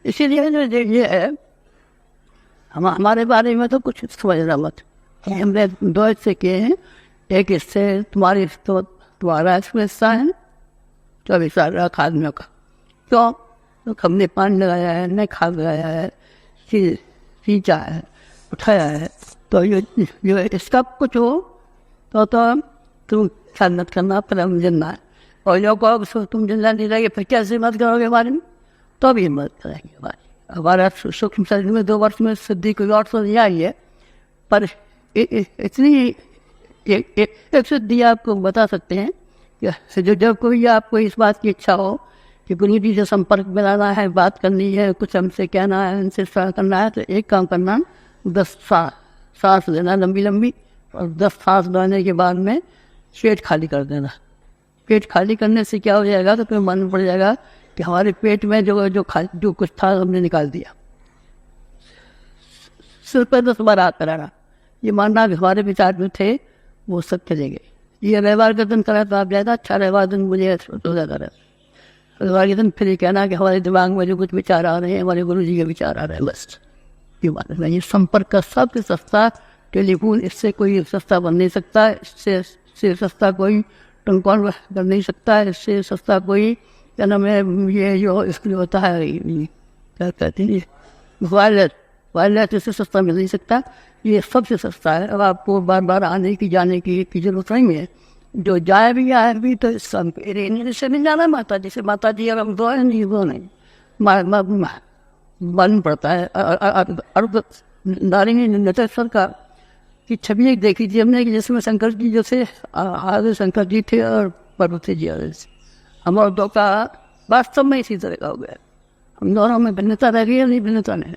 इसीलिए जो ये है, हमारे बारे में तो कुछ समझना मत। हमने दो हिस्से किए हैं, एक हिस्से तुम्हारा हिस्सा है 24,00,000 आदमियों का। क्यों? तो हमने पानी लगाया है, नए खाद लगाया है, सींचा है, उठाया है, तो ये इसका कुछ हो तो तुम ख्याल मत करना, पर हम जिंदा है। और जो कहो तुम जिंदा नहीं रहेंगे फिर कैसे मत करोगे हमारे में, तो भी मत करेंगे हमारा सूक्ष्म शरीर में 2 वर्ष में सिद्धि कोई और तो नहीं आई है, पर इतनी एक सिद्धि आपको बता सकते हैं कि जब कोई आपको इस बात की इच्छा हो कि गुरु जी से संपर्क में लाना है, बात करनी है, कुछ हमसे कहना है, उनसे सलाह करना है, तो एक काम करना, 10 सांस लेना लंबी लंबी, और 10 सांस लेने के बाद में पेट खाली कर देना। पेट खाली करने से क्या हो जाएगा, तो फिर मालूम पड़ जाएगा कि हमारे पेट में जो कुछ था हमने निकाल दिया। सिर पर 10 बार हाथ कराना, ये मानना कि हमारे विचार में थे वो सब चले गए। ये रविवार का दिन करा तो आप ज़्यादा अच्छा, रविवार दिन मुझे रोजा करा, रविवार के दिन फिर ये कहना कि हमारे दिमाग में जो कुछ विचार आ रहे हैं हमारे गुरु जी के विचार आ रहे हैं, बस ये बात है। ये संपर्क का सबसे सस्ता टेलीफोन, इससे कोई सस्ता बन नहीं सकता, इससे सस्ता कोई टेलीफोन कर नहीं सकता, इससे सस्ता कोई क्या नाम है ये जो इसके लिए होता है, क्या कहते हैं वायरलेस इससे सस्ता मिल नहीं सकता, ये सबसे सस्ता है। अब आपको बार बार आने की जाने की जरूरत नहीं है, जो जाए भी आए भी तो से मिल जाना माता जी से। माता जी अब हम दो हैं, नहीं वो नहीं मालूम पड़ता है। अर्ध नारिणी नटेश्वर का की छवि एक देखी थी हमने कि जिसमें शंकर जी जो थे आगे शंकर जी थे और पार्वती जी आगे थे। हम और दो का वास्तव में इसी तरह का हो गया, हम दोनों में भिन्नता रह गई है, नहीं भिन्नता नहीं,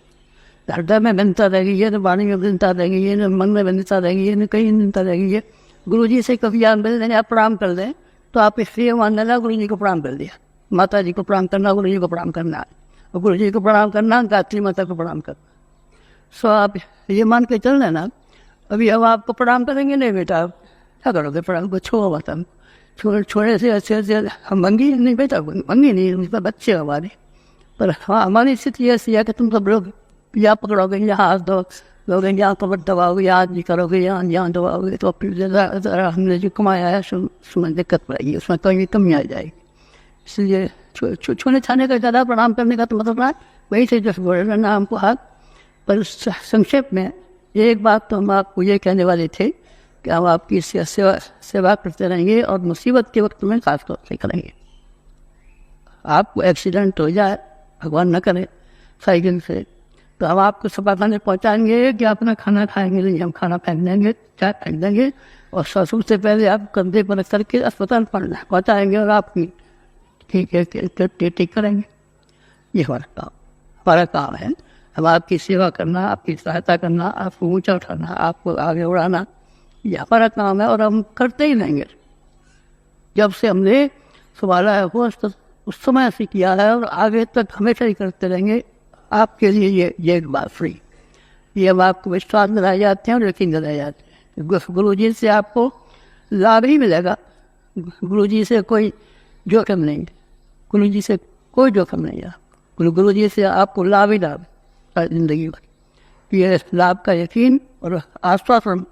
हृदय में भिन्नता रह गई है, न वाणी में भिन्नता रह गई है, न मन में भिन्नता रह गई है, न कहीं भिन्नता रह गई है। गुरु जी से कभी आप मिल दें, आप प्रणाम कर दें तो आप इसलिए मान लेना गुरु जी को प्रणाम कर दिया। माता जी को प्रणाम करना, गुरु जी को प्रणाम करना, और गुरु जी को प्रणाम करना, गायत्री माता को प्रणाम करना। सो आप ये मान के चल लेना, अभी हम आपको प्रणाम करेंगे नहीं बेटा, आप क्या करोगे प्रणाम को, छोड़ो माता छोड़ने से अच्छे हम मंगी नहीं बेटा, मंगी नहीं, मतलब बच्चे हमारे। पर हाँ हमारी स्थिति ऐसी है कि तुम सब लोग या पकड़ोगे, यहाँ हाथ दो लोगे, यहाँ कमर दबाओगे, यहाँ नहीं करोगे, यहाँ दबाओगे, तो फिर ज़रा हमने जो कमाया है उसमें दिक्कत पड़ेगी, उसमें कहीं कमी आ जाएगी। इसलिए छूने छाने का ज़्यादा प्रणाम करने का तो मतलब ना वही से जो बोल रहे ना हमको हाथ। पर संक्षेप में एक बात तो हम आपको ये कहने वाले थे कि हम आपकी सेवा करते रहेंगे, और मुसीबत के वक्त में खास तौर से करेंगे। आपको एक्सीडेंट हो जाए, भगवान न करे, साइकिल से, तो हम आपको सफा खाने पहुँचाएंगे कि अपना खाना खाएंगे नहीं, हम खाना फेंक देंगे, चाय फेंक देंगे, और ससुर से पहले आप कंधे पर रख करके अस्पताल पहुँचाएंगे और आपकी ठीक करेंगे। ये हमारा काम है। हम आपकी सेवा करना, आपकी सहायता करना, आपको ऊंचा उठाना, आपको आगे उड़ाना, ये हमारा काम है, और हम करते ही रहेंगे। जब से हमने संभाला है वो उस समय से किया है, और आगे तक हमेशा ही करते रहेंगे। आपके लिए ये एक बात फ्री, ये हम आपको विश्वास में लाए जाते हैं और यकीन दिलाए जाते हैं। गुरु जी से आपको लाभ ही मिलेगा, गुरु जी से कोई जोखिम नहीं, गुरु जी से कोई जोखिम नहीं है। गुरु जी से आपको लाभ ही लाभ जिंदगी भर। ये लाभ का यकीन और आश्वासन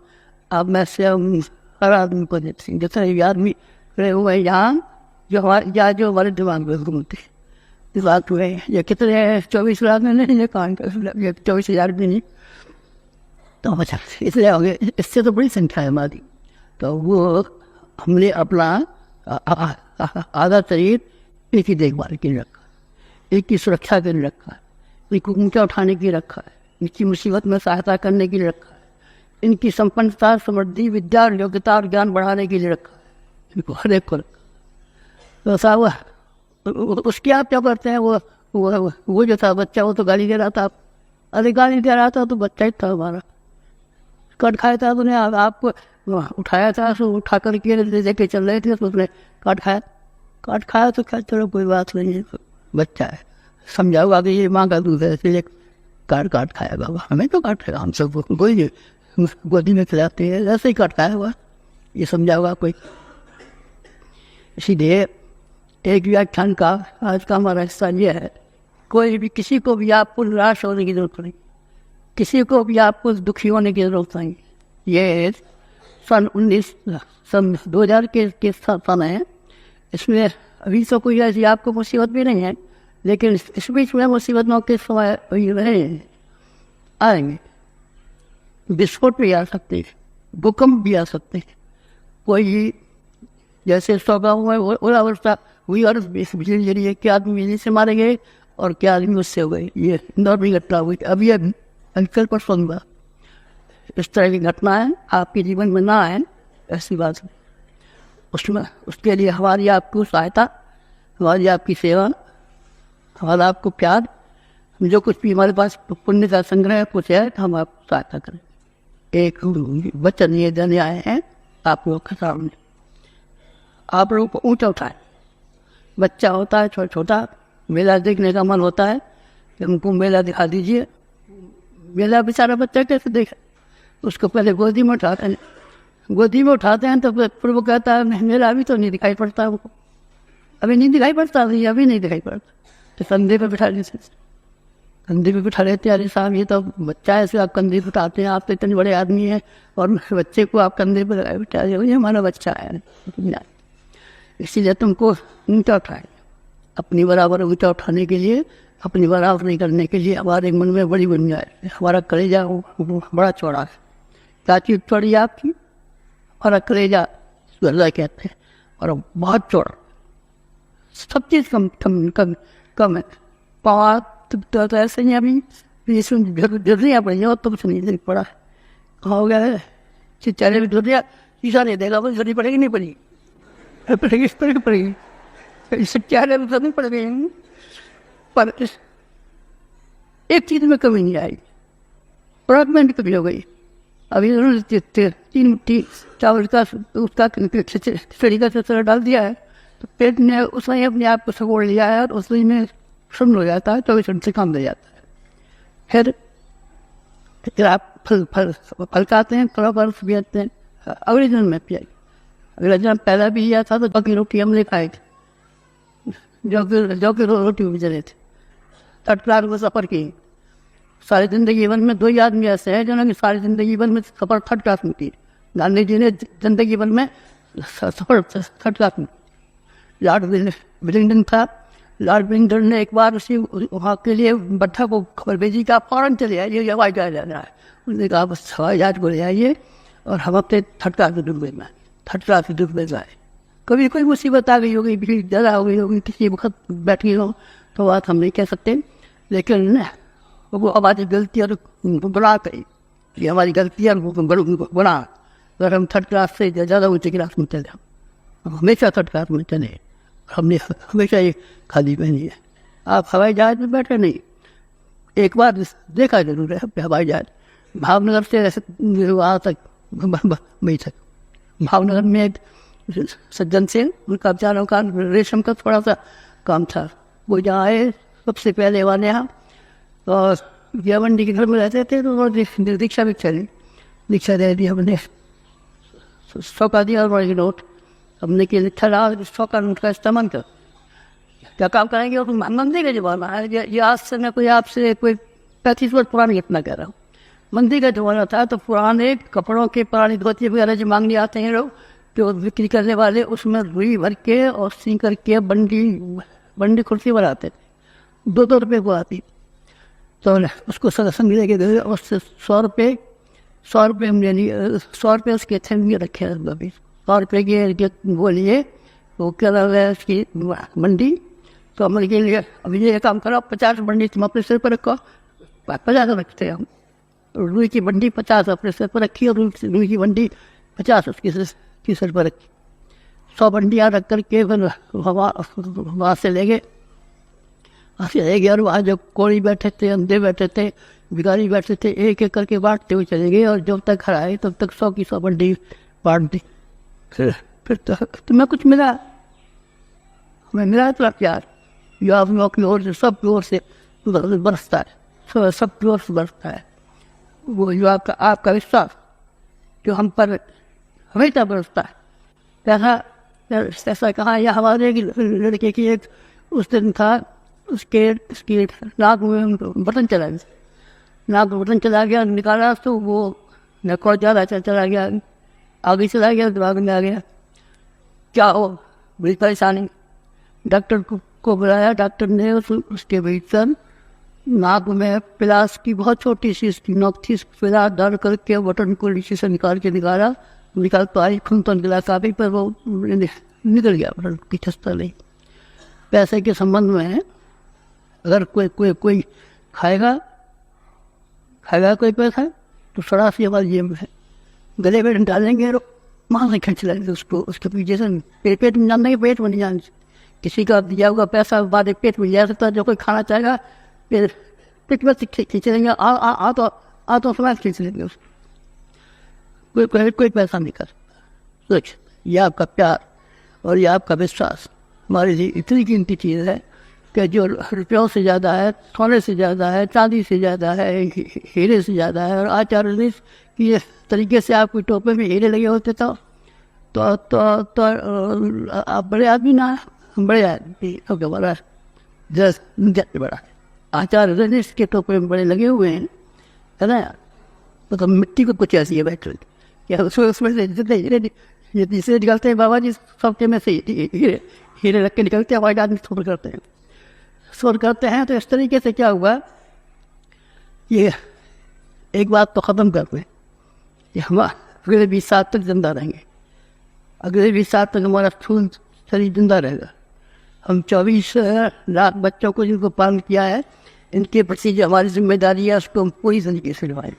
आप में से हम हर आदमी को देते हैं। जितने भी आदमी खड़े हुए हैं यहाँ, जो हमारे दिमाग में घूमते दिमाग हुए, ये कितने 24 लाख में नहीं, ये कहाँ 24,000 भी नहीं, तो अच्छा इसलिए होंगे, इससे तो बड़ी संख्या है हमारी। तो वो हमने अपना आधा शरीर एक ही देखभाल के लिए रखा, एक की सुरक्षा के लिए रखा है, एक को ऊँचा उठाने के लिए रखा है, इनकी मुसीबत में सहायता करने के लिए रखा है, इनकी संपन्नता, समृद्धि, विद्या और योग्यता और ज्ञान बढ़ाने के लिए रखा है, इनको हर एक को रखा। तो ऐसा हुआ, उसकी आप क्या करते हैं, वो जो था बच्चा, वो तो गाली दे रहा था, अरे गाली दे रहा था तो बच्चा ही था हमारा, कट खाया था, उसने आपको उठाया था, तो उठा करके लेके चल रहे थे, तो उसने काट खाया तो क्या, चलो कोई बात नहीं है, बच्चा है, समझाओगा कि ये माँ का दूध है, इसलिए काट खाएगा, हमें तो काट खाएगा, हम सब कोई गोदी में खिलाते हैं, ऐसे ही काट खाया हुआ, ये समझाओगा कोई। इसीलिए एक व्याख्यान का आज का हमारा हिस्सा ये है कोई भी किसी को भी आपको निराश होने की जरूरत नहीं, किसी को भी आपको दुखी होने की जरूरत नहीं। ये सन 2000 के सन है। इसमें अभी तो कोई ऐसी आपको मुसीबत भी नहीं है, लेकिन इस बीच में मुसीबतों के समय रहे आएंगे। विस्फोट भी आ सकते हैं, भूकंप भी आ सकते हैं। कोई जैसे 100 गाँव में ओलावृष्टि हुई और बिजली जली है, क्या आदमी बिजली से मारे गए और क्या आदमी उससे हो गए। ये इंदौर भी घटना हुई, अभी कल पर सुनूंगा। इस तरह की घटनाएं आपके जीवन में ना आए, ऐसी बात नहीं। उसमें उसके लिए हमारी आपको सहायता, हमारी आपकी सेवा, हमारा आपको प्यार, जो कुछ भी हमारे पास पुण्य का संग्रह कुछ है, हम आपको सहायता करें। एक वचन ये देने आए हैं आप लोग के सामने। आप लोग को ऊँचा उठाए। बच्चा होता है छोटा छोटा, मेला देखने का मन होता है कि उनको मेला दिखा दीजिए। मेला बेचारा बच्चा कैसे देखे? उसको पहले गोदी में उठाते हैं, गोदी में उठाते हैं तो फिर वो कहता है मेरा अभी तो नहीं दिखाई पड़ता, हमको अभी नहीं दिखाई पड़ता, अभी नहीं दिखाई पड़ता। तो कंधे पे बिठा लेते, कंधे पे बिठा लेते। अरे साहब ये तो बच्चा है, ऐसे आप कंधे पे उठाते हैं, आप तो इतने बड़े आदमी हैं और बच्चे को आप कंधे पे बिठा रहे हो, ये हमारा बच्चा है। इसीलिए तुमको ऊँचा उठाए। अपनी बराबर ऊँचा उठाने के लिए, अपनी बराबरी करने के लिए हमारे मन में बड़ी गुंजाइश। हमारा कलेजा बड़ा चौड़ा है। क्या चीज़ चौड़ी है आपकी? हमारा कलेजा हृदय कहते हैं, और बहुत चौड़ा। सब चीज़ कम है। पाँव तो ऐसे ही अभी इसमें झुर्रियाँ पड़ी हैं और तो कुछ नहीं पड़ा है। कहाँ हो गया है? चेहरे में झुर्रियाँ, शीशा नहीं देगा, वो झुर्री पड़ेगी नहीं पड़ेगी? पड़ेगी, इस तरह की पड़ेगी। इससे चेहरे में नहीं पड़ गई, पर एक चीज़ में कमी नहीं आई, प्रोडक्टमेंट कमी हो गई। अभी उन्होंने 3 मुट्ठी चावल का उसका खिचड़ी का चचरा डाल दिया है, तो पेट ने उसने अपने आप को सगोड़ लिया है और उसमें में शून्य हो जाता है, 24 घंटे काम दे जाता है। फिर आप फल खाते हैं, थोड़ा बर्फ भी आते हैं, अगले दिन में पियाई। अगले दिन पहला भी लिया था तो जौ की रोटी हमने खाई थी, जौ की रोटी भी चले थे। 3rd क्लास में सफ़र की। सारी जिंदगी भर में 2 ही आदमी ऐसे हैं जिन्होंने सारी जिंदगी भर में सफ़र 3rd क्लास में की। गांधी जी ने जिंदगी भर में सफ़र 3rd क्लास में। लॉर्ड विलिंगडन था। लॉर्ड विलिंगडन ने एक बार उसी वहाँ के लिए भट्टा को खबर भेजी कि आप फौरन चले आइए, हवाई जहाज जाना है। उसने कहा बस हवाई जहाज को ले आइए और हम अपने 3rd क्लास में डूबे में 3rd क्लास में डूबे जाए। कभी कोई मुसीबत आ गई होगी, भीड़ ज़्यादा हो गई होगी, किसी वक्त बैठ गई हो, तो बात हम नहीं कह सकते, लेकिन वो हमारी गलती और गुनाह कही, ये हमारी गलती और गुनाह। अगर हम 3rd क्लास से ज़्यादा ऊँचे क्लास में चले, हम हमेशा 3rd क्लास में चले, हमने हमेशा ये खाली पहनी है। आप हवाई जहाज में बैठे नहीं, एक बार देखा जरूर है हवाई जहाज। भावनगर से वहाँ तक मई तक, भावनगर में एक सज्जन से उनका बेचारों का रेशम का थोड़ा सा काम था। वो जहाँ आए सबसे पहले वाले यहाँ, और मंडी के घर में रहते थे, तो उन्होंने दीक्षा भी चली, दीक्षा दे दी हमने। 100 का दिया और नोट हमने कि लिखा रहा 100 का नोट का इस्तेमाल कर, क्या काम करेंगे? और मंदी का जमाना है ये। आज से मैं कोई आपसे कोई 35 वर्ष पुरानी घटना कह रहा हूँ। मंदी का जमाना था तो पुराने कपड़ों के, पुरानी धोती वगैरह जो मांगने आते हैं लोग, जो बिक्री करने वाले, उसमें रुई भर के और सी करके बंडी कुर्सी बनाते थे। 2-2 रुपये को आती, तो उसको संग लेके गए और उससे 100 रुपये हमने लिए। 100 रुपये उसके थे में रखे अभी। 100 रुपये के वो लिए, वो क्या नाम है उसकी मंडी। तो हमने के लिए अभी ये काम करो, 50 मंडी तुम अपने सिर पर रखो। 50 रखते हैं हम। रुई की मंडी 50 अपने सिर पर रखी और रुई की मंडी 50 उसकी सिर पर रखी। 100 मंडियाँ रख करके फिर वहाँ से ले गए, और वहाँ जो कोड़ी बैठे थे, अंधे बैठे थे, भिखारी बैठे थे, एक एक करके बांटते हुए चले गए। और जब तक घर आए तब तक 100 की 100 मंडी बांट दी। फिर तुम्हें कुछ मिला? हमें मिला इतना प्यार, जो आप लोगों की ओर से, सब की ओर से बरसता है, सब की ओर से बरसता है। वो जो आपका विश्वास जो हम पर हमेशा बरसता है। ऐसा कहा, या हमारे लड़के की एक उस दिन था उसके उसकी नाक में बटन चला गया, नाक में बटन चला गया, निकाला तो वो नक और ज़्यादा चला गया, आगे चला गया, दिमाग में आ गया। क्या हो, बड़ी परेशानी। डॉक्टर को बुलाया, डॉक्टर ने उसके भीतर नाक में प्लास की बहुत छोटी सी इसकी नोक थी, प्लास डाल करके बटन को नीचे से निकाल तो आई, खून तो निकला काफ़ी, पर वो निकल गया, बटन की छस्ता नहीं। पैसे के संबंध में है, अगर कोई खाएगा कोई पैसा तो सड़ा सी हमारी जेब में है, गले में डालेंगे और वहाँ से खींच लेंगे उसको, उसके पीछे से पेट में जान, पेट में नहीं जान। किसी का दिया हुआ पैसा बाद पेट में जा सकता है, जो कोई खाना चाहेगा फिर पेट में खींच लेंगे, आ तो समय खींच लेंगे उसको, कोई पैसा नहीं कर सकता। सोच, ये आपका प्यार और ये आपका विश्वास हमारे लिए इतनी कीमती चीज़ है कि जो रुपयों से ज़्यादा है, सोने से ज़्यादा है, चांदी से ज़्यादा है, हीरे से ज़्यादा है। और आचार्य कि इस तरीके से आपके टोपे में हीरे लगे होते तो आप बड़े आदमी ना, बड़े आदमी ओके बड़ा जस्ट बड़ा आचार्य रजनीश के टोपे में बड़े लगे हुए हैं, है ना यार। मतलब मिट्टी को कुछ ऐसी है बैठ क्या उसमें से जितने हीरे तीसरे निकलते हैं बाबा जी, सबके में से हीरे रख के निकलते हैं, वाइट आदमी शोर करते हैं। तो इस तरीके से क्या हुआ, ये एक बात तो ख़त्म करते हैं कि हम अगले 20 साल तक जिंदा रहेंगे, अगले 20 साल तक हमारा खून शरीर जिंदा रहेगा। हम 24 लाख बच्चों को जिनको पालन किया है, इनके प्रति जो हमारी जिम्मेदारी है उसको हम पूरी तरीके से निभाएंगे।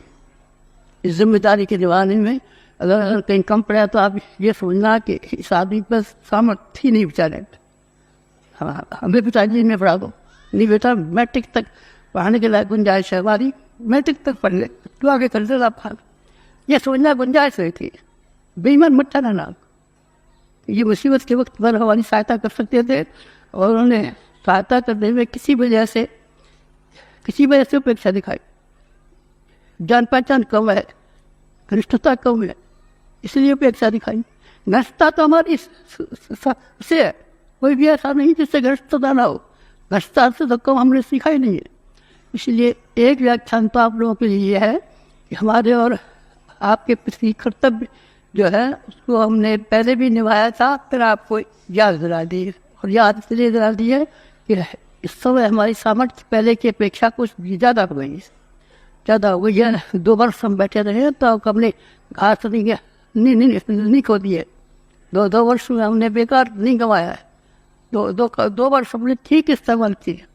इस जिम्मेदारी के निभाने में अगर कहीं कम पड़ा तो आप ये सोचना कि इस आदमी पर सामर्थ्य ही नहीं बेचारे। हाँ, हमें पिताजी में पढ़ा दो, नहीं बेटा मैट्रिक तक पढ़ाने के लायक गुंजाइश है हमारी, मैट्रिक तक पढ़ ले तो आगे कर दे आप। ये सोचना गुंजाइश रही थी, बेईमान मट्टा ना। ये मुसीबत के वक्त पर हमारी सहायता कर सकते थे और उन्होंने सहायता करने में किसी वजह से उपेक्षा दिखाई। जान पहचान कम है, घनिष्ठता कम है, इसलिए उपेक्षा दिखाई। घनिष्ठता तो हमारी से है, कोई भी ऐसा नहीं जिससे घनिष्ठता ना हो, घनिष्ठता से तो कम हमने सीखा ही नहीं है। इसलिए एक व्याख्यान तो आप लोगों के लिए है कि हमारे और आपके प्रति कर्तव्य जो है उसको हमने पहले भी निभाया था, फिर आपको याद दिला दी। और याद इसलिए दिला दी है कि इस समय हमारी सामर्थ्य पहले की अपेक्षा कुछ ज़्यादा हो गई है। 2 वर्ष हम बैठे रहे तो हमने घास नहीं खो दिए, 2 वर्ष में हमने बेकार नहीं गंवाया है। 2 वर्ष हमने ठीक इस्तेमाल किए,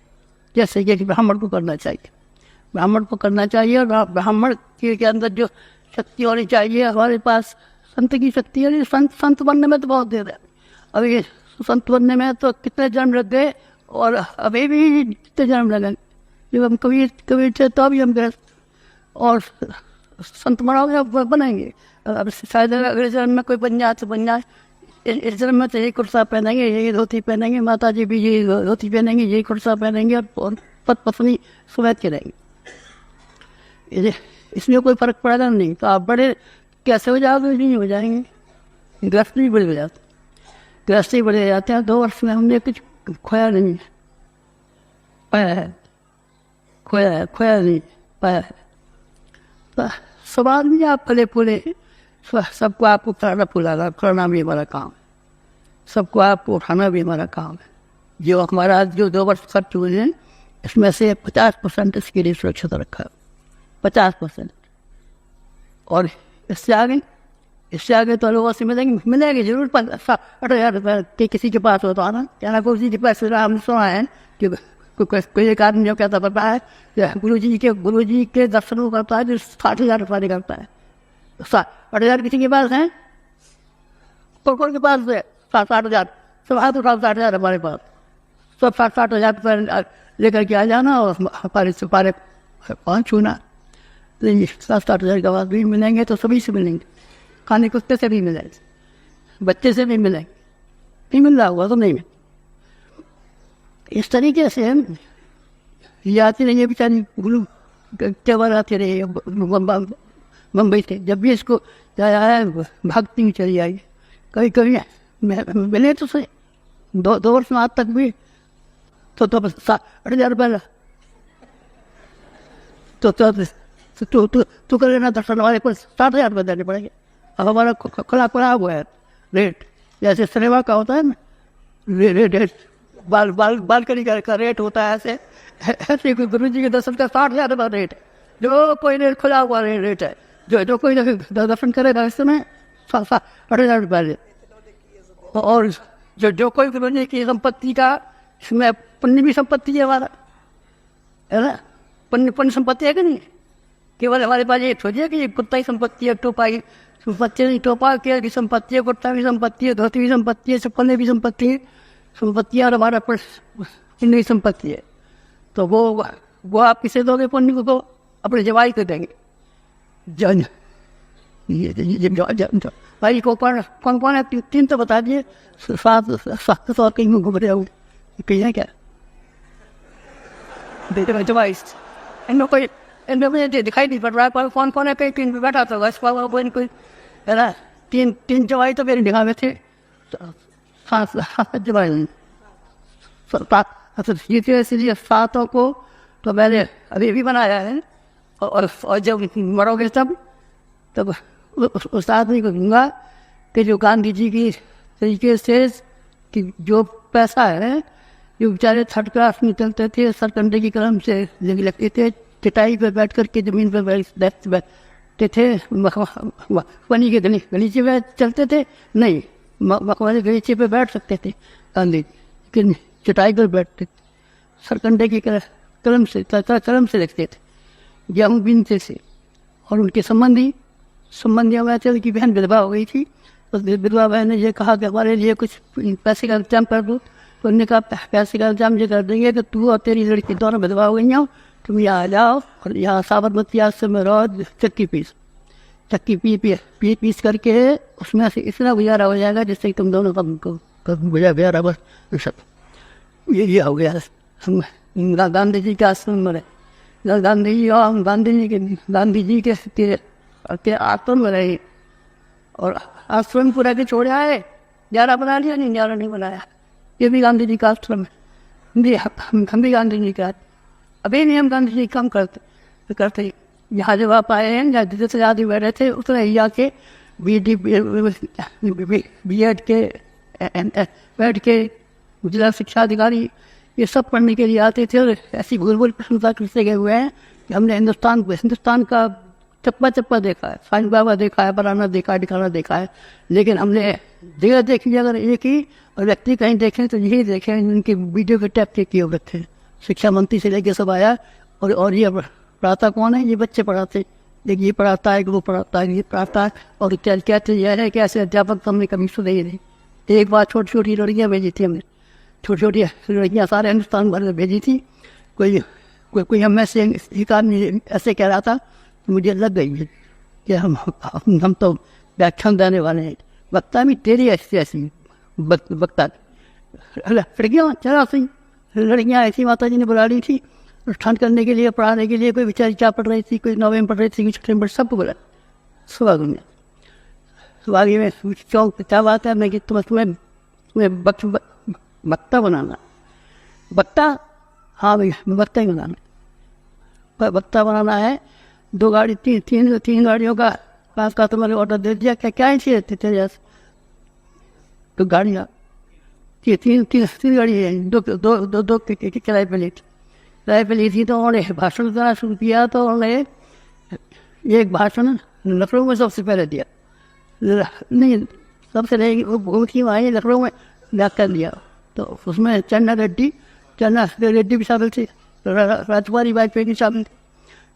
जैसे कि ब्राह्मण को करना चाहिए। और ब्राह्मण के अंदर जो शक्ति होनी चाहिए, हमारे पास संत की शक्ति है। संत बनने में तो बहुत देर है, अभी संत बनने में तो कितने जन्म लग गए और अभी भी कितने जन्म लगे। जब हम कबीर थे तो अभी हम गए और संत बनाओगे बनेंगे। अब शायद अगले जन्म में कोई बन जाए तो बन जाए। इस जन्म में तो यही कुर्ता पहनेंगे, यही धोती पहनेंगे, माता जी भी यही धोती पहनेंगे, यही कुर्ता पहनेंगे और पत्नी सुवैत के रहेंगे। इसमें कोई फर्क पड़ेगा नहीं। तो आप बड़े कैसे हो जाओगे? नहीं हो जाएंगे। ग्रस्त भी बड़े हो जाते हैं। 2 वर्ष में हमने कुछ खोया नहीं, खोया नहीं पाया है। तो समाज में आप फले फूले, सबको आपको फलाना भी हमारा काम है, सबको आपको उठाना भी हमारा काम है। जो हमारा जो 2 वर्ष खर्च हुए हैं इसमें से 50% इसके लिए सुरक्षित रखा है, 50%। और इससे आगे तो लोगों से मिलेंगे जरूर। 8,000 रुपये के किसी के पास हो तो आना, क्या किसी के पास हमने सुना है कि कोई एक आदमी जो कहता पता है गुरु जी के दर्शनों करता है जो 60,000 रुपये निकलता है। 8,000 किसी के पास है, कौन के पास है? 60,000 सब हाथ उठा, 60,000 हमारे पास सब 60,000 रुपये लेकर के आ जाना और हमारे से पारे 5 छूना। 60,000 के बाद भी मिलेंगे तो सभी से मिलेंगे, खाने कुत्ते से भी मिलेंगे, बच्चे से भी मिलेंगे, नहीं मिल रहा हुआ तो नहीं मिल। इस तरीके से ये आती रही बेचारी गुरु केवल आते रहे मुंबई से। जब भी इसको आया भागती हुई चली आई, कभी मिले तो सही। 2 वर्ष में आज तक भी तो 8,000 रुपये तो कर लेना दर्शन, हमारे को 60,000 रुपये देने पड़ेंगे। अब हमारा खुला हुआ है रेट, जैसे सिनेमा का होता है ना रेट, बालकनी का रेट होता है, ऐसे गुरु जी के दर्शन का 60,000 रुपये रेट है। जो कोई रेट खुला हुआ रेट है, जो कोई दर्शन करेगा इसमें 8,000 रुपये। और जो कोई गुरु जी की संपत्ति का, इसमें पुण्य भी संपत्ति है हमारा, है ना, पुण्य संपत्ति है कि नहीं। केवल हमारे पास ये सोचिए कि कुत्ता ही संपत्ति है, टोपा की संपत्ति नहीं, टोपा की संपत्ति है, कुत्ता भी संपत्ति है, धोती भी संपत्ति है, चप्पलें भी संपत्ति है, संपत्तियाँ और हमारा पुण्य की संपत्ति है। तो वो आप किसे दोगे पुण्य को? अपने जवाई को देंगे। भाई को कौन है? 3 तो बता दिए, 7 और कहीं घूम रहे हो, कहीं है क्या? जवाई इनमें मुझे दिखाई नहीं पड़ रहा है कौन है। कहीं 3 पे बैठा था कोई, है ना। 3 जवाई तो मेरे निगाह में थे, 7 जवाई। इसलिए 7 को तो मैंने अभी भी बनाया है, और जब मरोगे तब उस आदमी को दूंगा कि जो गांधी जी की तरीके से कि जो पैसा है, जो बेचारे 3rd क्लास में चलते थे, सरकंडे की कलम से लिखते थे, चटाई पे बैठ कर के जमीन पे बैठते थे, मखमली के गलीचे पे चलते थे, नहीं मखमली गलीचे पे बैठ सकते थे गांधी, लेकिन चटाई पर बैठते थे, सरकंडे की कलम से लिखते थे, गेहूँ बीनते से। और उनके संबंधियों में थे, उनकी बहन विधवा हो गई थी, तो विधवा बहन ने ये कहा कि हमारे लिए कुछ पैसे का इंतजाम कर दो। तो उन्होंने कहा पैसे का इंतजाम ये कर देंगे कि तू और तेरी लड़की दोनों विधवा हो गई हो, तुम यहाँ आ जाओ और यहाँ साबरमती आश्रम में रहो, चक्की पीस करके उसमें से इतना गुजारा हो जाएगा जिससे तुम दोनों का गुजारा बस सब ये हो गया। गांधी जी के आश्रम में रहे, गांधी जी के आश्रम में रहे, और आश्रम पूरा के छोड़े आए, न्यारा बना लिया, नहीं न्यारा नहीं बनाया। ये भी गांधी जी का आश्रम है, हम भी गांधी जी का। अभी नहीं हम गांधी जी काम करते। यहाँ जब आप आए हैं, जहाँ जितने से आदमी बैठे थे उतने ही आके BEd के बैठ के जिला शिक्षा अधिकारी ये सब पढ़ने के लिए आते थे, और ऐसी भूल प्रशंसा करते गए हुए हैं कि हमने हिंदुस्तान का चप्पा देखा है, साईं बाबा देखा है, बनाना देखा है, दिखाना देखा है, लेकिन हमने जगह देखी अगर एक ही और व्यक्ति कहीं देखें तो यही देखें, उनकी वीडियो के टैप किए हुए थे। शिक्षा मंत्री से लेके सब आया, और ये पढ़ाता कौन है? ये बच्चे पढ़ाते, एक ये पढ़ाता है, वो पढ़ाता है, ये पढ़ाता है। और क्या यह है कि ऐसे अध्यापक तो हमने कभी सुने ही नहीं। एक बार छोटी लड़कियाँ भेजी थी हमने, छोटी लड़कियाँ सारे हिंदुस्तान भर में भेजी थी। कोई हम में से एक आदमी ऐसे कह रहा था, मुझे लग गई है कि हम तो व्याख्यान देने वाले हैं। वक्ता भी तेरी ऐसी वक्ता लड़कियाँ चला सही, लड़कियाँ ऐसी माता जी ने बुला ली थी अनुष्ठान करने के लिए, पढ़ाने के लिए। कोई बेचारी 4 पढ़ रही थी, कोई 9वीं में पढ़ रही थी, कोई 6वीं में, सबको बुला सुहागी में। सुहागी में चौक क्या बात है, मैं कि तुम्हें वक्ता बनाना, वक्ता, हाँ भैया वक्ता ही बनाना, वक्ता बनाना है। 2 गाड़ी 3 गाड़ियों का तुम्हारे ऑर्डर दे दिया। क्या ही चाहिए तेरे? तो गाड़ियाँ 3 गाड़ी है, दो किराए पे ली थी। तो उन्होंने भाषण देना शुरू किया, तो उन्होंने एक भाषण लखनऊ में सबसे पहले दिया, नहीं सबसे नहीं, वो बहुत ही वहाँ लखनऊ में कर दिया। तो उसमें चन्ना रेड्डी भी शामिल थे, राजकुमारी वाजपेयी भी शामिल थे।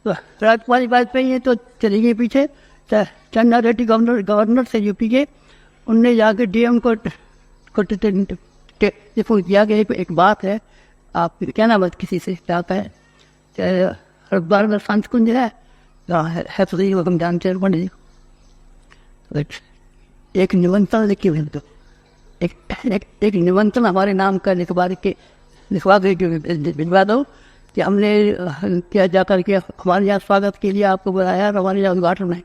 तो राजकुमारी वाजपेयी तो चली गई पीछे, चन्ना रेड्डी गवर्नर से यूपी के, उनने जाके DM को पूछ दिया कि एक बात है, आप कहना मत किसी से, क्या है हरिद्वार में सांस कुंज है तो सही, वो हम जानते हैं पंडित जी। एक निमंत्रण लिखी हुई, तो एक निमंत्रण हमारे नाम का लिखवा के भिजवा दो कि हमने क्या जाकर के हमारे यहाँ स्वागत के लिए आपको बुलाया, और हमारे यहाँ उद्घाटन है।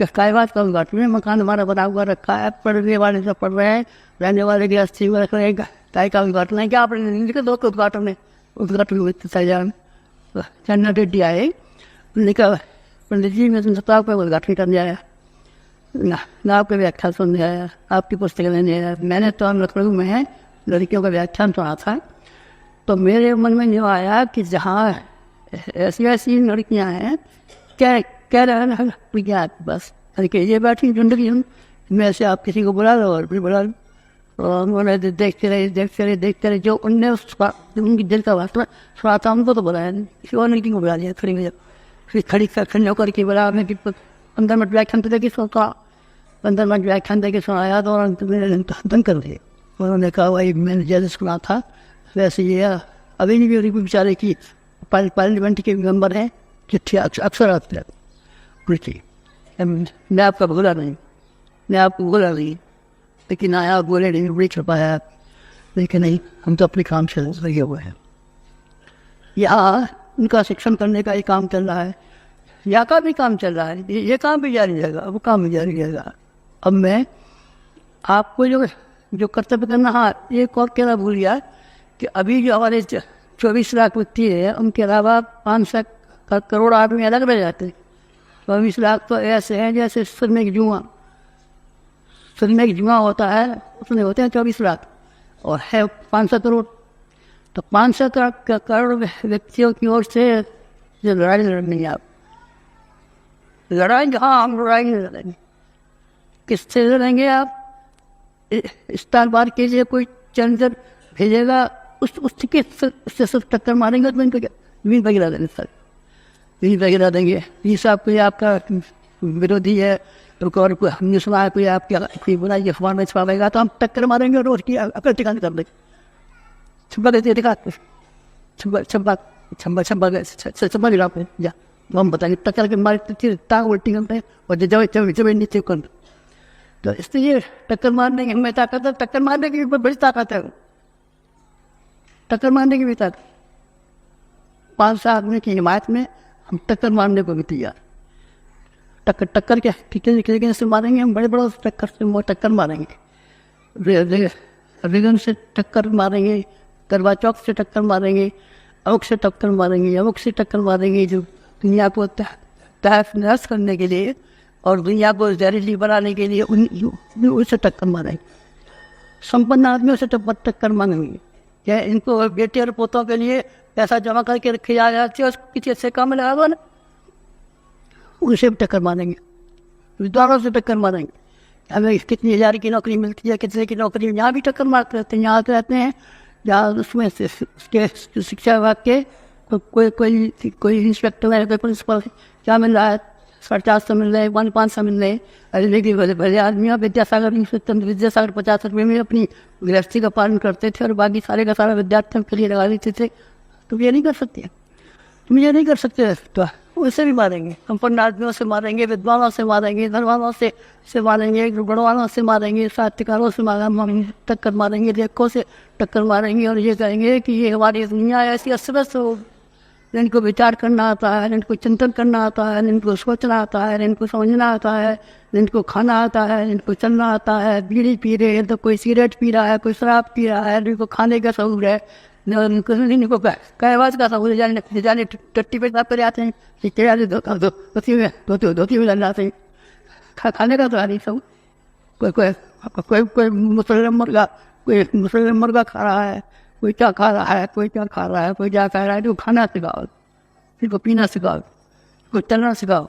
काय बात का उद्घाटन है? मकान हमारा बना हुआ रखा है, पढ़ने वाले सब पढ़ रहे हैं, रहने वाले गृहस्थी में रख रहे हैं, ताई का उद्घाटन है, क्या आपने लिखा दो के उद्घाटन है, उद्घाटन हुए थे तैयार में। चन्ना रेड्डी आए, लिखा पंडित जी मैं तुम सप्ताह पर उद्घाटन करने आया ना आपके व्याख्यान सुनने आया, आपकी पुस्तक लेने आया। मैंने तो हम लखनऊ में है लड़कियों का व्याख्यान सुना था, तो मेरे मन में जो आया कि जहाँ ऐसी ऐसी लड़कियाँ हैं क्या कह रहे हैं विज्ञान बस कि ये बैठी जिंदगी हम में से आप किसी को बुला लो और फिर बुला लो। और उन्होंने देखते रहे जो उनने उनकी दिल का वास्तव सुना था उनको तो बुलाया नहीं, किसी और लड़की को बुला दिया। फिर खड़ी होकर के बुला मैं कि 15 मिनट व्याख्यान तो देखिए सुनता, 15 मिनट व्याख्यान देके सुनाया तो दंग कर दिए। उन्होंने कहा भाई मैंने जैसे सुना था वैसे ये अभी नहीं भी बेचारे की पार्लियामेंट के मेंबर हैं, चिट्ठी अक्सर आते हैं लिखी। मैं आपका बोला नहीं, मैं आपको बोला नहीं, लेकिन आया बोले नहीं, नहीं कर पाया, लेकिन नहीं हम तो अपने काम से लगे हुए हैं। यहाँ उनका शिक्षण करने का ये काम चल रहा है, यहाँ का भी काम चल रहा है, ये काम भी जारी रहेगा, वो काम भी जारी रहेगा। अब मैं आपको जो कर्तव्य करना, हाँ एक और कहना भूल गया कि अभी जो हमारे 24 लाख व्यक्ति है उनके अलावा 500 करोड़ आदमी अलग रह जाते हैं। 24 लाख तो ऐसे हैं जैसे सुरमे की जुआ होता है, उसमें होते हैं 24 लाख और है 500 करोड़। तो 500 करोड़ व्यक्तियों की ओर से जो लड़ाई लड़नी, आप लड़ाएंगे, हाँ हम लड़ाई लड़ेंगे। किससे लड़ेंगे आप? इस बार के लिए कोई चैलेंजर भेजेगा, उसके उससे सब टक्कर मारेंगे तो इनको क्या वीर वगैरह देंगे, सर वीर वगैरह देंगे। ये सब कोई आपका विरोधी है और हमने सुना है कोई आपकी कोई बुराई अखबार में छपाएगा तो हम टक्कर मारेंगे और उसकी अकल टिकाने कर देंगे। छप्पा देते दिखा छप्पा गिरा पे जा हम बताएंगे, टक्कर के मारे टांग उल्टी करते हैं और जब नीचे कर। तो इसलिए टक्कर मारने की हमें ताकत है, टक्कर मारने की भी बड़ी ताकत है, टक्कर मारने की भी ताकत। 500 आदमी की हिमायत में हम टक्कर मारने को भी तैयार। टक्कर क्या कितने से मारेंगे हम? बड़े बड़े टक्कर से टक्कर मारेंगे, रेगन से टक्कर मारेंगे, करवा चौक से टक्कर मारेंगे, अमुक से टक्कर मारेंगे, अमुक से टक्कर मारेंगे, जो दुनिया को तहस नहस करने के लिए और दुनिया को जहरीली बनाने के लिए उनसे टक्कर मारेंगे। संपन्न आदमियों से टक्कर मांगेंगे। क्या इनको बेटे और पोतों के लिए पैसा जमा करके रखी जा जाती है, उसको किसी अच्छे काम में लगा दो ना, उनसे भी टक्कर मारेंगे, विद्वानों से टक्कर मारेंगे। हमें कितनी हज़ार की नौकरी मिलती है, कितने की नौकरी, यहाँ भी टक्कर मारते रहते हैं। यहाँ आते रहते हैं जहाँ उसमें शिक्षा विभाग के कोई इंस्पेक्टर है, कोई प्रिंसिपल, क्या मिल रहा है, 450 मिल रहे हैं, 500 मिल रहे हैं। अरे लेकिन भले आदमियों विद्यासागर 50 रुपये में अपनी गृहस्थी का पालन करते थे और बाकी सारे का सारा विद्यार्थियों के लिए लगा देते थे। तुम ये नहीं कर सकते, तुम ये नहीं कर सकते, तो उससे भी मारेंगे। संपन्न आदमियों से मारेंगे, विद्वानों से मारेंगे, धनवानों से मारेंगे, गणवानों से मारेंगे, साहित्यकारों से टक्कर मारेंगे, लेखकों से टक्कर मारेंगे और ये कहेंगे कि ये हमारी दुनिया ऐसी अस्त-व्यस्त हो, इनको विचार करना आता है, इनको चिंतन करना आता है, इनको सोचना आता है, इनको समझना आता है, इनको खाना आता है, इनको चलना आता है। बीड़ी पी रहे हैं तो कोई सिगरेट पी रहा है, कोई शराब पी रहा है, इनको खाने का शौक है, इनको कहवाज का शौक है, जाने टट्टी पे साफ करे आते हैं, धोती में डाल आते हैं। खाने का तो आ नहीं सब, कोई मुसलमान मुर्गा खा रहा है, कोई क्या खा रहा है, कोई क्या खा रहा है, कोई क्या खा रहा है। तो खाना सिखाओ, इनको पीना सिखाओ, इनको चलना सिखाओ,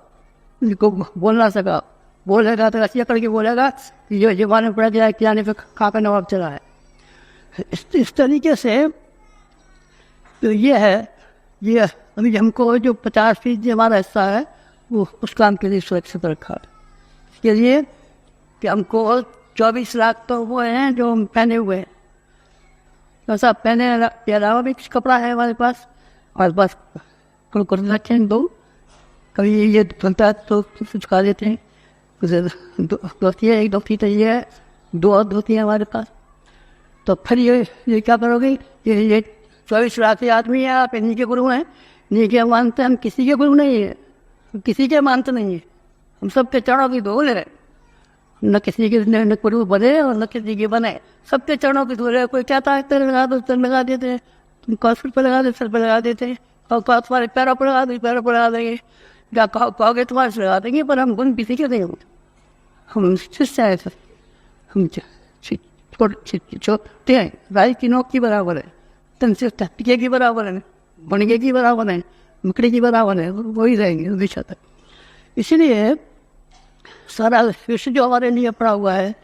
इनको बोलना सिखाओ। बोलेगा तो ऐसी करके बोलेगा कि जो जमाने पड़ा गया कि आने पे खा कर नवाब चला है। इस तरीके से तो ये है, ये अभी हमको जो 50% हमारा हिस्सा है वो उस काम के लिए सुरक्षित रखा है। इसके लिए कि हमको 24 लाख तो वो हैं जो हम पहने हुए हैं, तो सब पहने के अलावा भी कुछ कपड़ा है हमारे पास रखे हैं। दो कभी ये बनता है तो सुखा देते हैं, धोती है, एक धोती तो ये है, 2 और धोती है हमारे पास। तो फिर ये क्या करोगे? ये 24 लाख के आदमी है, आप इन्हीं के गुरु हैं, इन्हीं के मानते हैं। हम किसी के गुरु नहीं है, हम किसी के मानते नहीं है, हम सबके चरणों की धूल है, न किसी के न गुरु बने और न किसी के बने, सबके चरणों की धूल है। कोई कहता है तेरे लगा दो, तेरे लगा देते हैं, तुम कॉस्फिट पर लगा दे, सर पर लगा देते हैं, और तुम्हारे पैरों पर लगा देंगे, पैरों पर लगा देंगे, क्या कहोगे तुम्हारे से लगा देंगे, पर हम गुण किसी के नहीं होंगे। हम शिष्य हैं सर, हम छोटे हैं, राई की नोक की बराबर है, तन से टिके की बराबर है, बनगे की बराबर है, मकड़ी की बराबर है, वही रहेंगे हमेशा तक। इसलिए सारा विश्व जो हमारे लिए पड़ा हुआ है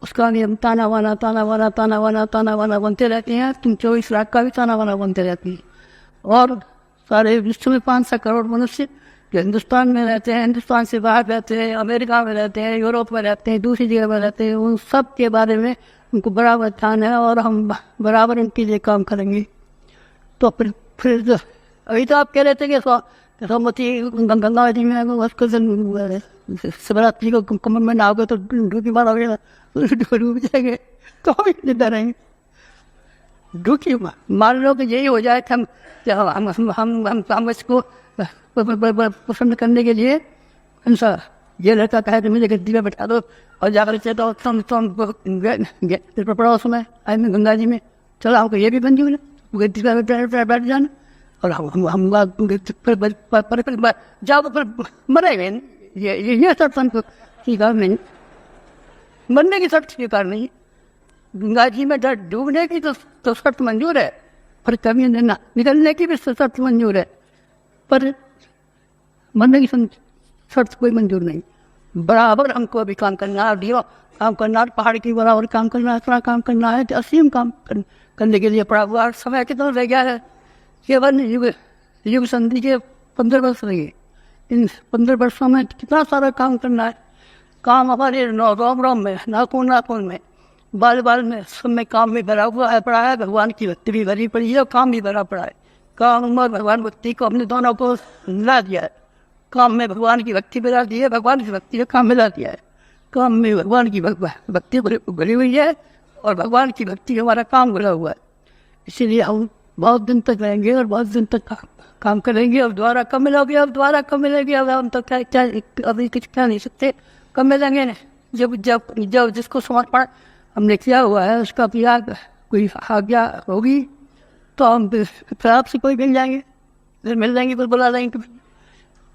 उसका नियम ताना वाना ताना वाना ताना वाना ताना वाना बनते रहते हैं। तुम 24 लाख का भी ताना वाना बनते रहती है। और सारे विश्व में 500 करोड़ मनुष्य जो हिंदुस्तान में रहते हैं, हिंदुस्तान से बाहर रहते हैं, अमेरिका में रहते हैं, यूरोप में रहते हैं, दूसरी जगह में रहते हैं, उन सब के बारे में उनको बराबर ध्यान है और हम बराबर उनके लिए काम करेंगे। तो फिर अभी तो आप कह रहे थे कि सोमवती गंगा जी में उसको शिवरात्रि को कमर में नहाओगे तो डूबी मारोगे, डूब जाएंगे, तो हम इतने डरेंगे। डूबी मान लो कि यही हो जाए कि हम इसको पसंद करने के लिए ये लड़का कहे तो मुझे गद्दी में बैठा दो और जाकर तो पड़ा उसमें गंगा जी में, चलो हमको ये भी मंजूर है, गद्दी पर बैठ जाना और हम जाओ तो फिर मरेंगे। ये शर्त हमको स्वीकार नहीं, मरने की शर्त स्वीकार नहीं। गंगा जी में डूबने की तो शर्त मंजूर है, पर कभी निकलने की भी शर्त मंजूर है, पर मरने की शर्त कोई मंजूर नहीं। बराबर हमको अभी काम करना है, काम करना है, पहाड़ की बराबर काम करना है, इतना काम करना है, असीम काम करने के लिए पड़ा हुआ। समय कितना रह गया है, केवल युग संधि के 15 वर्ष लगे। इन 15 वर्षों में कितना सारा काम करना है। काम हमारे रोम रोम में, नाखून नाखून में, बाल बाल में, सब में काम भी भरा हुआ है, पड़ा है। भगवान की भक्ति भी भरी पड़ी है, काम भी भरा पड़ा है। काम और भगवान भक्ति को हमने दोनों को मिला दिया है। काम में भगवान की भक्ति मिला दी है, भगवान की भक्ति को काम मिला दिया है। काम में भगवान की भक्ति भरी हुई है और भगवान की भक्ति हमारा काम भरा हुआ है। इसीलिए हम बहुत दिन तक रहेंगे और बहुत दिन तक काम करेंगे। अब दोबारा कब मिलोगे, अब दोबारा कब मिलेगी, अब हम तो क्या अभी कुछ कह नहीं सकते, कब मिलेंगे। जब जब जब जिसको समर्पण हमने किया हुआ है उसका त्याग कोई आज्ञा होगी तो हम फिर आपसे कोई मिल जाएंगे, फिर मिल जाएंगे, फिर बुला लेंगे।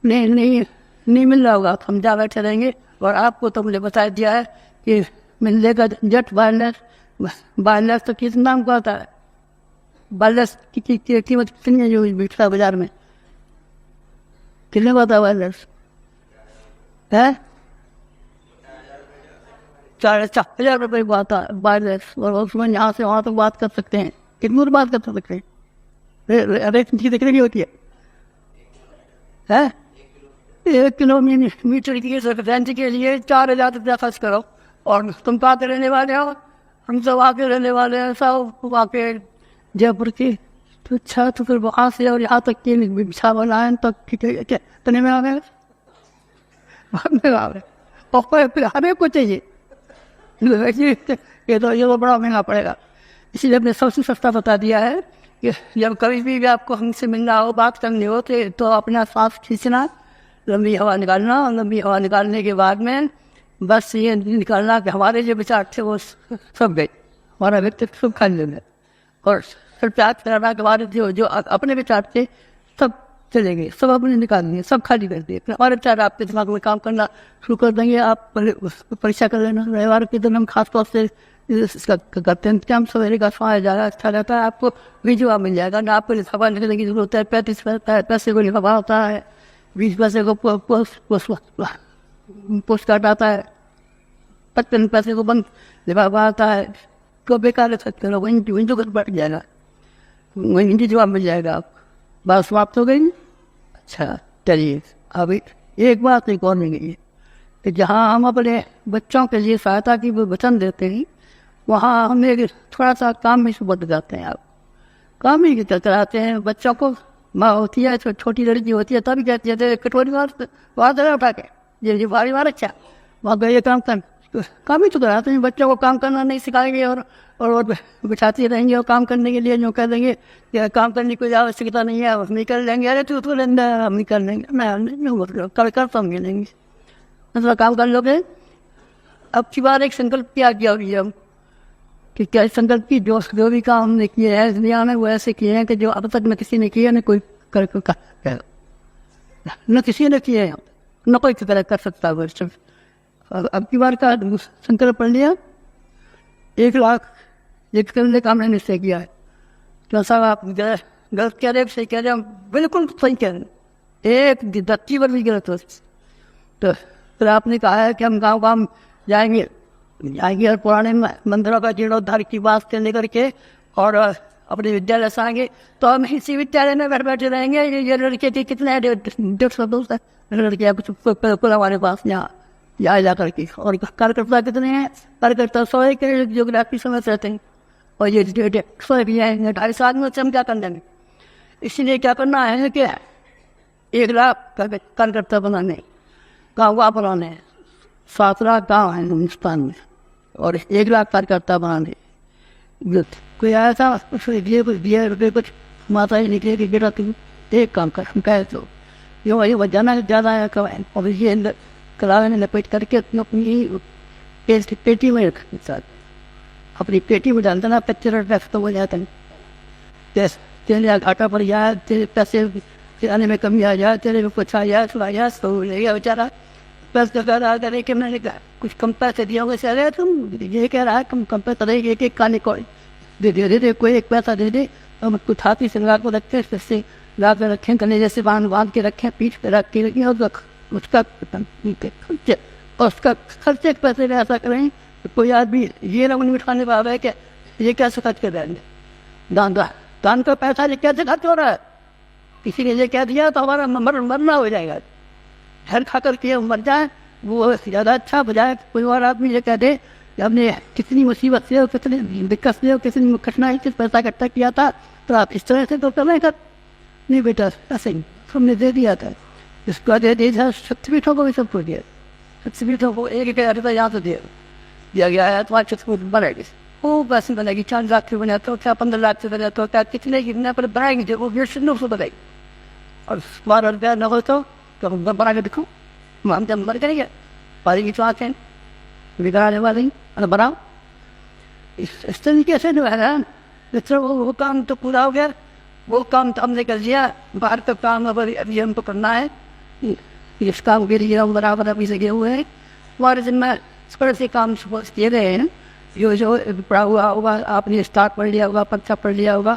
नहीं मिल रहा होगा तो हम जा बैठे रहेंगे। और आपको तो मुझे बता दिया है कि मिलने का जट वायरलेस तो किस नाम का आता है, वायरलेस की कीमत कितनी है जो बिकता बाजार में, कितने का आता है वायरलेस है? 4,000 रुपये को आता है वायरलेस। और उसमें यहाँ से वहाँ तक बात कर सकते हैं, कितनी दूर बात कर सकते हैं, रेट दिख रही होती है? 1 किलोमीटर की रेंज के लिए 4,000 रुपया खर्च करो। और तुम कहाँ के रहने वाले हो? हम सब वहाँ के रहने वाले हैं, सब वहाँ के जयपुर की। तो अच्छा, तो फिर वहाँ से और यहाँ तक के बिछा बनाए तो कितने में आ गए? और फिर हमें को चाहिए, ये तो बड़ा महंगा पड़ेगा। इसीलिए हमने सबसे सस्ता बता दिया है कि जब कभी भी आपको हमसे मिलना हो, बात करनी हो तो अपना सांस खींचना, लंबी हवा निकालना, और लंबी हवा निकालने के बाद में बस ये निकालना कि हमारे जो विचार थे वो सब गए, हमारा व्यक्तित्व सब खाली हो गया। और फिर त्याग कराना के बाद जो अपने विचार थे सब चले गए, सब अपने निकाल दिए, सब खाली कर दिए। फिर हमारे विचार आपके दिमाग में काम करना शुरू कर देंगे। आप परीक्षा कर लेना। रविवार के दिन हम खासतौर से इसका करते हैं इंतजाम, सवेरे का समय ज़्यादा अच्छा रहता है, आपको भी जवाब मिल जाएगा ना, आपको लिफाफा निकलने की जरूरत है। 35 पैसे को लिफाफा होता है, 20 पैसे को पोस्ट कार्ड आता है, 55 पैसे को बंद लिफाफा आता है। तो बेकार ले सकते हो, वहीं जो कर बैठ जाएगा, वहीं जवाब मिल जाएगा। आप बात समाप्त हो गई। अच्छा चलिए, अभी एक बात एक और नहीं गई है कि जहाँ हम अपने बच्चों के लिए सहायता की वचन देते हैं वहाँ हम एक थोड़ा सा काम में से बढ़ जाते हैं। आप काम ही कराते हैं बच्चों को। माँ होती है, छोटी लड़की होती है, तभी कहती है कटोरी वहाँ दे उठा के ये भारी मार, अच्छा वहाँ गए काम ही तो कराते हैं। बच्चों को काम करना नहीं सिखाएंगे और बिठाते रहेंगे और काम करने के लिए जो कह देंगे कि काम करने की कोई आवश्यकता नहीं है, हम नहीं कर लेंगे। अरे तू तो लेंगे, हम नहीं कर लेंगे, मैं कभी करता हूँ लेंगे, मतलब काम कर लोगे अब की बार एक संकल्प किया गया हुई हम कि क्या संकल्प की जो भी काम हमने किए हैं दुनिया में वो ऐसे किए हैं कि जो अब तक न किसी ने किया न कोई कर न किसी ने किए हैं न कोई कर सकता है। अब की बार का संकल्प पढ़ लिया, 1 लाख एक करने का हमने निश्चय किया है। तो साहब आप गलत कह रहे, सही कह रहे, हम बिल्कुल सही कह रहे हैं, एक धरती पर भी गलत हो। तो फिर आपने कहा है कि हम गाँव जाएंगे और पुराने मंदिरों का जीर्णोद्धार की बात से लेकर के और अपने विद्यालय से आएंगे। तो हम इसी विद्यालय में बैठे रहेंगे। ये लड़के के कितने 150 दोस्त है लड़कियाँ कुछ हमारे पास यहाँ जा करके, और कार्यकर्ता कितने हैं? कार्यकर्ता 100 के जियोग्राफी समझ रहते हैं, और ये 100 भी हैं, 250 आदमी से हम क्या कर लेंगे। इसलिए क्या करना है कि 1 लाख कार्यकर्ता बनाने, गाँव बनाने, 7 लाख गाँव हैं हिंदुस्तान में, और 1 लाख कार्यकर्ता बनाने। कोई आया था उसको दिए कुछ माता ही निकले कि बेटा तुम एक काम कर, हम कहे तो ये बजाना ज़्यादा आया कमाए, और ये कलावे ने लपेट करके अपनी पेटी में रख साथ अपनी पेटी में डालता ना, 25 पैसे तो हो जाता है। तेरे घाटा पड़ जाए, तेरे पैसे आने में कमी आ जाए, तेरे में कुछ आ जाए, थोड़ा आ जाए तो ले गया बेचारा। पैसे कह करे कि मैंने कुछ कम पैसे दिया होगा, अरे तुम ये कह रहा है कम पैसा दे, एक काने को दे कोई 1 पैसा दे दे, हम कुछ हाथी से लगा को रखे, फिर ला कर रखें, गले जैसे बांध के रखें, पीठ पे रख के रखें, और उसका खर्चे के पैसे में ऐसा करें तो कोई आदमी ये ना उन्हें उठाने पावे है कि ये कैसे खर्च कर रहे हैं। दान का पैसा ये कैसे खर्च हो रहा है? किसी ने ये कह दिया तो हमारा मरना हो जाएगा, घर खा कर के मर जाए वो ज़्यादा अच्छा, बजाय कोई और आदमी ये कह दे कि हमने कितनी मुसीबत से और कितनी दिक्कत से और कितनी कठिनाई से पैसा इकट्ठा किया था, तो आप इस तरह से तो कर नहीं बेटा, ऐसे ही हमने दे दिया था। इसको दे दिया, शक्तिपीठों को भी सबको दिया, शक्तिपीठों को एक यहाँ से दिया गया है, तुम्हारी शक्ति बढ़ेगी, वो पैसे बनेगी, 4 लाख से बने तो क्या 15 लाख से बने तो क्या कितने गिरने पर बनाएंगे, वो 1.5 से बनेगी। और 12 रुपया न हो तो बना के दिखाओ, हम जब मर करेंगे पारी की आँखें बिगड़ाने वाली, अरे बनाओ इस तरीके से जो है ना। वो काम तो पूरा हो गया, वो काम तो हमने कर दिया। बाहर का काम अभी हमको करना है, इस काम के लिए हम बराबर अभी लगे हुए हैं। हमारे जिम्मे थोड़े से काम किए गए हैं, जो पढ़ा हुआ होगा, आपने स्टार्ट पढ़ लिया होगा, परीक्षा पढ़ लिया होगा,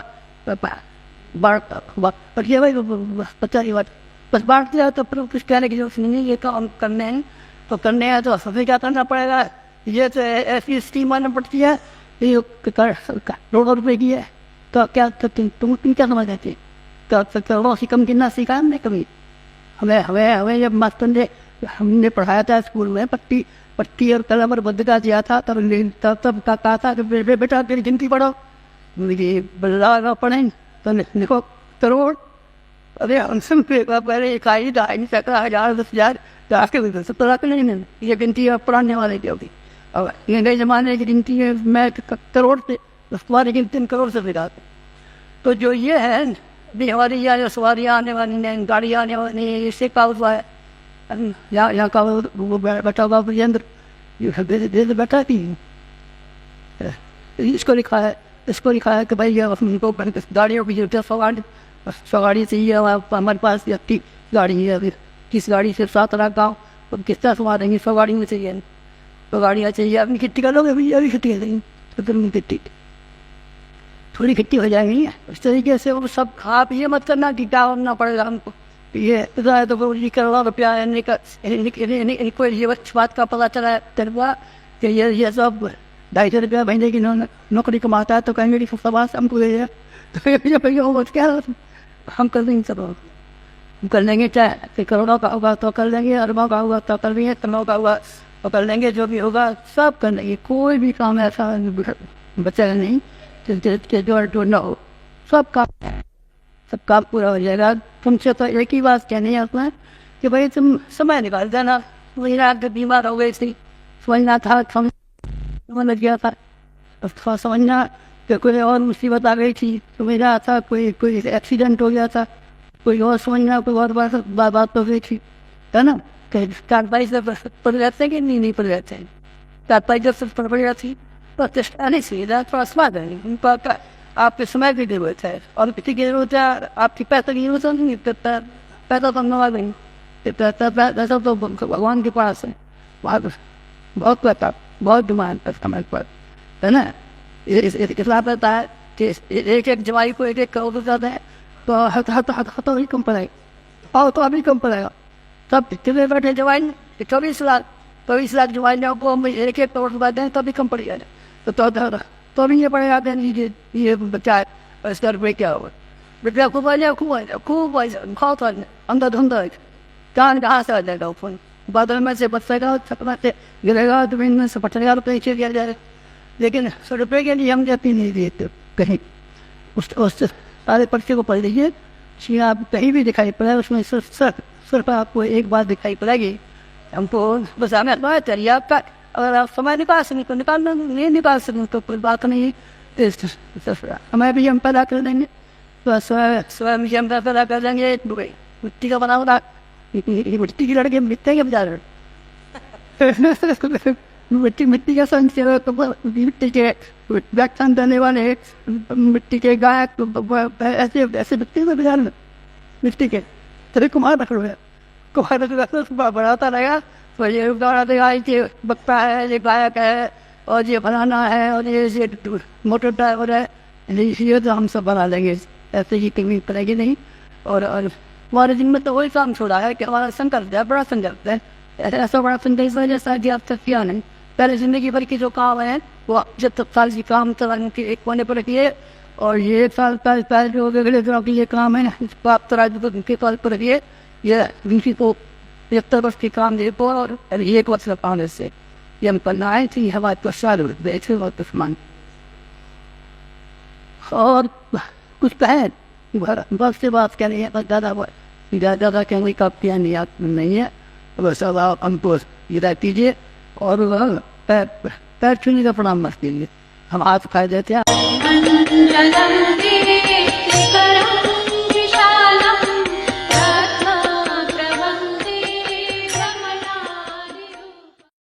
पढ़िए भाई, बच्चा ही बात बस बांट दिया तो फिर कुछ कहने की जरूरत नहीं है। ये काम करने हैं तो करने हैं, तो हमें क्या करना पड़ेगा। ये तो ऐसी स्कीम आना पड़ती है, ये करोड़ों रुपए की है, तो क्या तुम क्या समझ आती है? करोड़ों से कम गिनना सीखा हमने कभी? हमें जब मास्टर ने हमने पढ़ाया था स्कूल में, पट्टी और कलम और बदका दिया था, तब कहा था कि बेटा तेरी गिनती पढ़ो, बल्ला पढ़ें तो लिखो करोड़। अरे हमसे पहले 1 ढाई 1000 10,000 जाके 70 लाख नहीं, ये गिनती पुराने वाले की होगी। अब ये नए जमाने की गिनती है, मैं करोड़ से तुम्हारी गिनती 3 करोड़ से बिगा। तो जो ये है अभी हमारी यहाँ सवारियाँ आने वाली हैं, गाड़ियाँ आने वाली हैं, इससे क्या हुआ है? यहाँ का वो बैठा हुआ अंदर बैठा थी, इसको लिखा है कि भाई हमको गाड़ियों की जरूरत है, 100 गाड़ी चाहिए हमारे पास, 30 गाड़ी है, अभी 30 गाड़ी से 7 लाख गाँव, तो किस तरह संभाल देंगे? 100 गाड़ी में चाहिए, 100 गाड़ियाँ चाहिए। अपनी खेती कर लोगे भैया, अभी खेती कर देंगे तो फिर खेती थोड़ी खेती हो जाएगी। इस तरीके से वो सब आप ये मत करना कि क्या होना पड़ेगा हमको, ये तो करोड़ों रुपया इनको ये बात का पता चला है कि ये सब 250 रुपया महीने की नौकरी कमाता है, तो कहेंगे समाज हमको दे, तो क्या हम कर देंगे, सब हम कर लेंगे। चाहे करोड़ों का होगा तो कर लेंगे, अरबों का होगा तो कर लेंगे, तनों का होगा तो कर लेंगे, जो भी होगा सब कर लेंगे। कोई भी काम ऐसा बचेगा नहीं जो न हो, सब काम पूरा हो जाएगा। तुमसे तो एक ही बात कहनी है उसमें कि भाई तुम समय निकाल देना। वही रात बीमार हो गई थी, समझना था, समझ गया था, थोड़ा समझना कि कोई और मुसीबत आ गई थी, समझ रहा था, कोई एक्सीडेंट हो गया था, कोई और समझना, कोई और बात हो गई थी, है ना? कार्रवाई से पड़ जाते हैं कि नहीं पड़ जाते हैं, तात्पर्य से पड़ थी प्रतिष्ठानी सीधा फसला दें आपके समय की जरूरत है और किसी की जरूरत है आपकी पैसे की जरूरत नहीं पैसा तो नवा नहीं पैसा तो भगवान के पास है बहुत पैसा बहुत डिमांड है समय पर है ना। इसलिए पता है कि एक एक जवाई को एक एक करोड़ जाता है तो अभी कम पड़ेगा और तो अभी कम पड़ेगा तब कितने बैठे जवाई 24 लाख जवाई को हम एक एक करोड़ रुपये दें तभी कम पड़ेगा तो अभी ये पड़ेगा लीजिए ये बच्चा है इसका रुपये क्या होगा रुपया खूब बहुत अंदर धुंधर कहाँ से आ जाएगा फोन बादल में से बचेगा सपना से गिरेगा जमीन में से पटरेगा तो नीचे गिर जाएगा लेकिन 100 रुपये के लिए हम जाती नहीं देते कहीं उस सारे पर्चे को पढ़ लीजिए कि आप कहीं भी दिखाई पड़ा उसमें सिर्फ आपको एक बात दिखाई पड़ेगी हमको बस हमें अथवा चाहिए आपका अगर आप समय निकाल सकें तो निकालना नहीं निकाल सकें तो कोई बात नहीं हमें भी हम पैदा कर देंगे तो स्वयं भी हम पैदा कर देंगे मिट्टी का बना हुआ मिट्टी की लड़के मिट्टी के बजा रहे मिट्टी का संग मिट्टी के व्याख्यान देने वाले मिट्टी के गायक ऐसे ऐसे मिट्टी में बजा रहे मिट्टी के तेरे कुमार रख रहे कुमार बढ़ाता रहेगा तो ये दौड़ा देगा ये बक्ता है ये गायक है और ये फलाना है और ये मोटर ड्राइवर है ये तो हम सब बना लेंगे ऐसे ही कहीं पड़ेगी नहीं और हमारे दिन में तो वही काम छोड़ा है कि हमारा संकल्प है बड़ा संकल्प है ऐसा बड़ा संकल्प है जैसा कि आप तक किया नहीं पहले जिंदगी भर की जो काम है वो जब तक साल की काम चलाने के एक कोने पर रखिए और ये 1 साल पहले जो अगले दिनों के लिए काम है इसको आप तराजू के तौर पर रखिए ये किसी को 75 वर्ष की काम दे को और 1 वर्ष का काम इससे ये हम करना है कि हमारे को सारे बेचे और दुश्मन और कुछ कहें बस से बात करनी है ज़्यादा कहने का नहीं है बस अब आप हमको हिदायत कीजिए और पैर छूने का प्रणाम मत कीजिए हम हाथ खाए देते हैं।